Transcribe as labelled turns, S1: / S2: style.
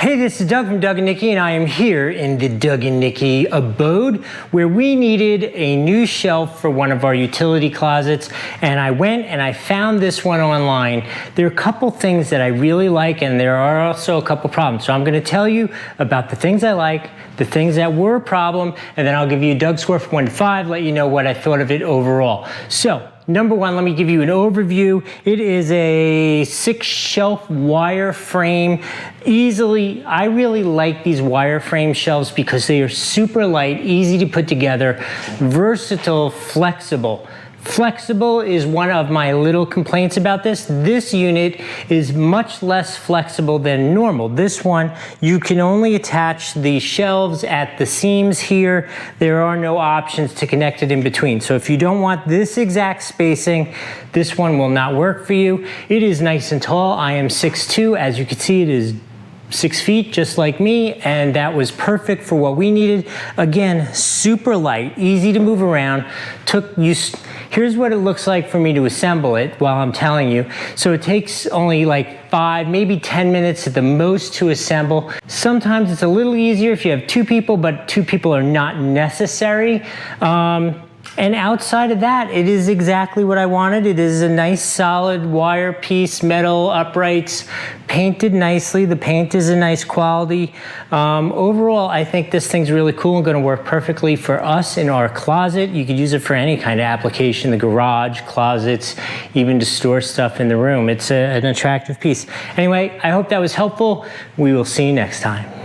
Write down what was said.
S1: Hey, this is Doug from Doug and Nikki, and I am here in the Doug and Nikki abode where we needed a new shelf for one of our utility closets, and I went and I found this one online. There are a couple things that I really like, and there are also a couple problems. So I'm going to tell you about the things I like, the things that were a problem, and then I'll give you a Doug score from 1 to 5, let you know what I thought of it overall. So, number one, let me give you an overview. It is a 6-shelf wireframe. I really like these wireframe shelves because they are super light, easy to put together, versatile, flexible. Flexible is one of my little complaints about this. This unit is much less flexible than normal. This one, you can only attach the shelves at the seams here. There are no options to connect it in between. So if you don't want this exact spacing, this one will not work for you. It is nice and tall. I am 6'2". As you can see, it is 6 feet, just like me, and that was perfect for what we needed. Again, super light, easy to move around. Here's what it looks like for me to assemble it while I'm telling you. So it takes only like 5, maybe 10 minutes at the most to assemble. Sometimes it's a little easier if you have 2 people, but 2 people are not necessary. And outside of that, it is exactly what I wanted. It is a nice solid wire piece, metal uprights, painted nicely. The paint is a nice quality. Overall, I think this thing's really cool and gonna work perfectly for us in our closet. You could use it for any kind of application, the garage, closets, even to store stuff in the room. It's an attractive piece. Anyway, I hope that was helpful. We will see you next time.